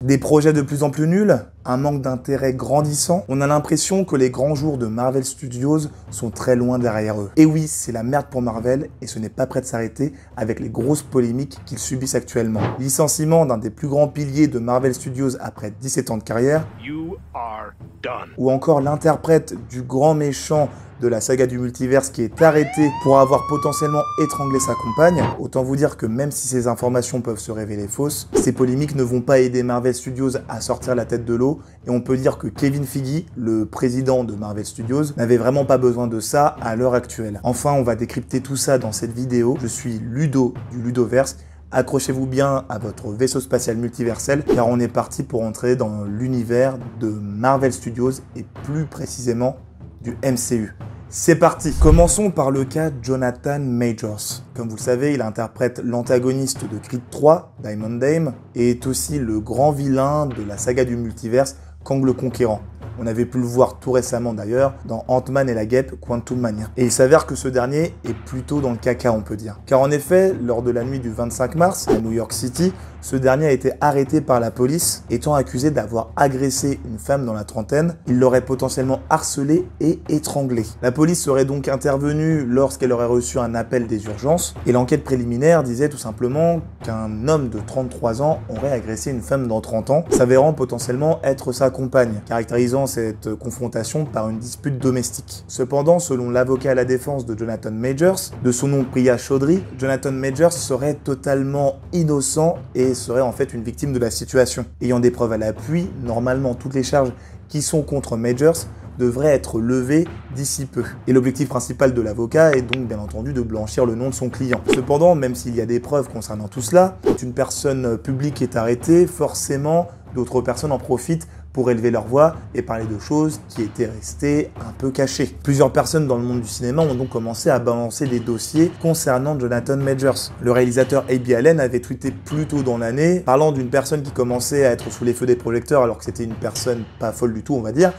Des projets de plus en plus nuls, un manque d'intérêt grandissant, on a l'impression que les grands jours de Marvel Studios sont très loin derrière eux. Et oui, c'est la merde pour Marvel et ce n'est pas prêt de s'arrêter avec les grosses polémiques qu'ils subissent actuellement. Licenciement d'un des plus grands piliers de Marvel Studios après 17 ans de carrière, ou encore l'interprète du grand méchant de la saga du multiverse qui est arrêté pour avoir potentiellement étranglé sa compagne. Autant vous dire que même si ces informations peuvent se révéler fausses, ces polémiques ne vont pas aider Marvel Studios à sortir la tête de l'eau et on peut dire que Kevin Feige, le président de Marvel Studios, n'avait vraiment pas besoin de ça à l'heure actuelle. Enfin, on va décrypter tout ça dans cette vidéo. Je suis Ludo du Ludoverse. Accrochez-vous bien à votre vaisseau spatial multiversel car on est parti pour entrer dans l'univers de Marvel Studios et plus précisément du MCU. C'est parti! Commençons par le cas Jonathan Majors. Comme vous le savez, il interprète l'antagoniste de Creed 3, Diamond Dame, et est aussi le grand vilain de la saga du multiverse, Kang le Conquérant. On avait pu le voir tout récemment d'ailleurs dans Ant-Man et la Guêpe Quantum Mania. Et il s'avère que ce dernier est plutôt dans le caca, on peut dire. Car en effet, lors de la nuit du 25 mars à New York City, ce dernier a été arrêté par la police, étant accusé d'avoir agressé une femme dans la trentaine. Il l'aurait potentiellement harcelée et étranglée. La police serait donc intervenue lorsqu'elle aurait reçu un appel des urgences. Et l'enquête préliminaire disait tout simplement qu'un homme de 33 ans aurait agressé une femme dans 30 ans, s'avérant potentiellement être sa compagne, caractérisant cette confrontation par une dispute domestique. Cependant, selon l'avocat à la défense de Jonathan Majors, de son nom Priya Chaudhry, Jonathan Majors serait totalement innocent et serait en fait une victime de la situation. Ayant des preuves à l'appui, normalement toutes les charges qui sont contre Majors devraient être levées d'ici peu. Et l'objectif principal de l'avocat est donc bien entendu de blanchir le nom de son client. Cependant, même s'il y a des preuves concernant tout cela, quand une personne publique est arrêtée, forcément d'autres personnes en profitent pour élever leur voix et parler de choses qui étaient restées un peu cachées. Plusieurs personnes dans le monde du cinéma ont donc commencé à balancer des dossiers concernant Jonathan Majors. Le réalisateur A.B. Allen avait tweeté plus tôt dans l'année, parlant d'une personne qui commençait à être sous les feux des projecteurs alors que c'était une personne pas folle du tout, on va dire.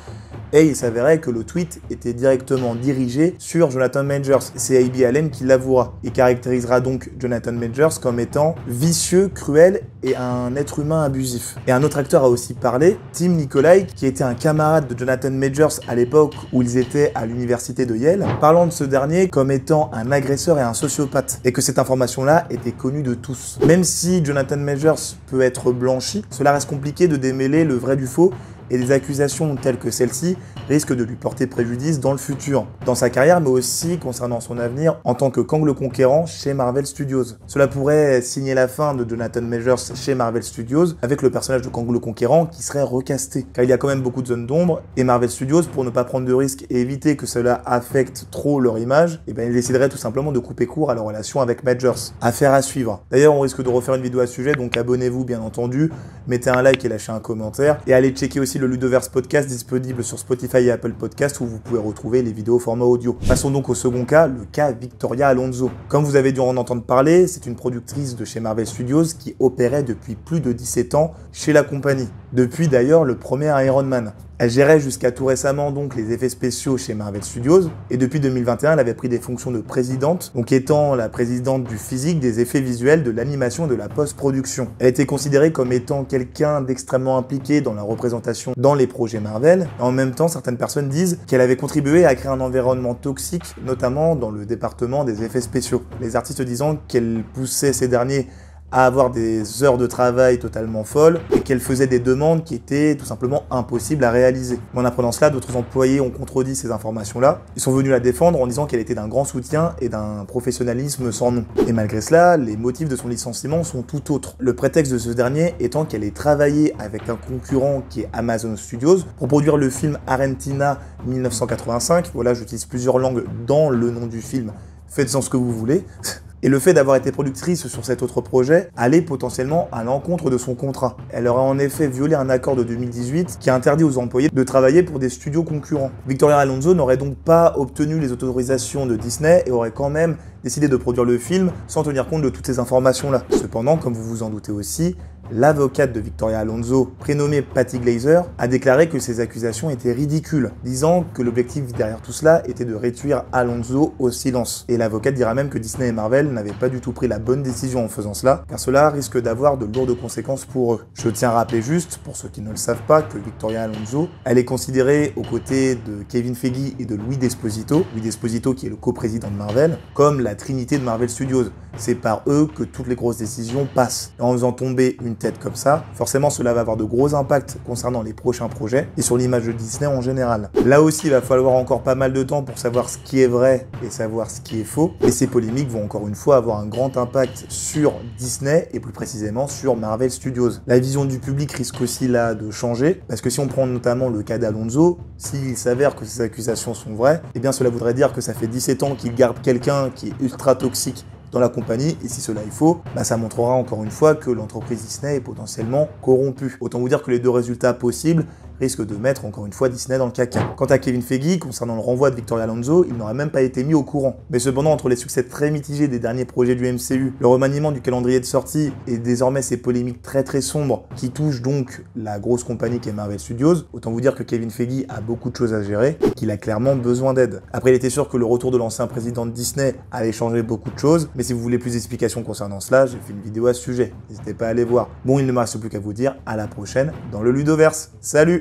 Et il s'avérait que le tweet était directement dirigé sur Jonathan Majors. C'est A.B. Allen qui l'avouera. Il caractérisera donc Jonathan Majors comme étant vicieux, cruel et un être humain abusif. Et un autre acteur a aussi parlé, Tim Nicolai, qui était un camarade de Jonathan Majors à l'époque où ils étaient à l'université de Yale, parlant de ce dernier comme étant un agresseur et un sociopathe. Et que cette information-là était connue de tous. Même si Jonathan Majors peut être blanchi, cela reste compliqué de démêler le vrai du faux et des accusations telles que celle-ci risquent de lui porter préjudice dans le futur, dans sa carrière mais aussi concernant son avenir en tant que Kang le Conquérant chez Marvel Studios. Cela pourrait signer la fin de Jonathan Majors chez Marvel Studios avec le personnage de Kang le Conquérant qui serait recasté, car il y a quand même beaucoup de zones d'ombre et Marvel Studios, pour ne pas prendre de risques et éviter que cela affecte trop leur image, ils décideraient tout simplement de couper court à leur relation avec Majors. Affaire à suivre. D'ailleurs, on risque de refaire une vidéo à ce sujet, donc abonnez-vous bien entendu, mettez un like et lâchez un commentaire et allez checker aussi le Ludoverse Podcast disponible sur Spotify et Apple Podcast où vous pouvez retrouver les vidéos au format audio. Passons donc au second cas, le cas Victoria Alonso. Comme vous avez dû en entendre parler, c'est une productrice de chez Marvel Studios qui opérait depuis plus de 17 ans chez la compagnie. Depuis d'ailleurs le premier Iron Man. Elle gérait jusqu'à tout récemment donc les effets spéciaux chez Marvel Studios et depuis 2021 elle avait pris des fonctions de présidente, donc étant la présidente du physique, des effets visuels, de l'animation et de la post-production. Elle était considérée comme étant quelqu'un d'extrêmement impliqué dans la représentation dans les projets Marvel. En même temps, certaines personnes disent qu'elle avait contribué à créer un environnement toxique, notamment dans le département des effets spéciaux. Les artistes disant qu'elle poussait ces derniers à avoir des heures de travail totalement folles et qu'elle faisait des demandes qui étaient tout simplement impossibles à réaliser. En apprenant cela, d'autres employés ont contredit ces informations-là. Ils sont venus la défendre en disant qu'elle était d'un grand soutien et d'un professionnalisme sans nom. Et malgré cela, les motifs de son licenciement sont tout autres. Le prétexte de ce dernier étant qu'elle ait travaillé avec un concurrent qui est Amazon Studios pour produire le film Argentina 1985. Voilà, j'utilise plusieurs langues dans le nom du film. Faites-en ce que vous voulez. Et le fait d'avoir été productrice sur cet autre projet allait potentiellement à l'encontre de son contrat. Elle aurait en effet violé un accord de 2018 qui interdit aux employés de travailler pour des studios concurrents. Victoria Alonso n'aurait donc pas obtenu les autorisations de Disney et aurait quand même décidé de produire le film sans tenir compte de toutes ces informations-là. Cependant, comme vous vous en doutez aussi, L'avocate de Victoria Alonso, prénommée Patty Glaser, a déclaré que ces accusations étaient ridicules, disant que l'objectif derrière tout cela était de réduire Alonso au silence. Et l'avocate dira même que Disney et Marvel n'avaient pas du tout pris la bonne décision en faisant cela, car cela risque d'avoir de lourdes conséquences pour eux. Je tiens à rappeler juste, pour ceux qui ne le savent pas, que Victoria Alonso, elle est considérée aux côtés de Kevin Feige et de Louis D'Esposito qui est le coprésident de Marvel, comme la trinité de Marvel Studios. C'est par eux que toutes les grosses décisions passent. Et en faisant tomber une tête comme ça, forcément cela va avoir de gros impacts concernant les prochains projets et sur l'image de Disney en général. Là aussi, il va falloir encore pas mal de temps pour savoir ce qui est vrai et savoir ce qui est faux. Et ces polémiques vont encore une fois avoir un grand impact sur Disney et plus précisément sur Marvel Studios. La vision du public risque aussi là de changer, parce que si on prend notamment le cas d'Alonso, s'il s'avère que ces accusations sont vraies, eh bien cela voudrait dire que ça fait 17 ans qu'il garde quelqu'un qui est ultra toxique dans la compagnie, et si cela est faux, ça montrera encore une fois que l'entreprise Disney est potentiellement corrompue. Autant vous dire que les deux résultats possibles risquent de mettre encore une fois Disney dans le caca. Quant à Kevin Feige, concernant le renvoi de Victoria Alonso, il n'aurait même pas été mis au courant. Mais cependant, entre les succès très mitigés des derniers projets du MCU, le remaniement du calendrier de sortie et désormais ces polémiques très sombres qui touchent donc la grosse compagnie qui est Marvel Studios, autant vous dire que Kevin Feige a beaucoup de choses à gérer et qu'il a clairement besoin d'aide. Après, il était sûr que le retour de l'ancien président de Disney allait changer beaucoup de choses, mais si vous voulez plus d'explications concernant cela, j'ai fait une vidéo à ce sujet. N'hésitez pas à aller voir. Bon, il ne me reste plus qu'à vous dire à la prochaine dans le Ludoverse. Salut!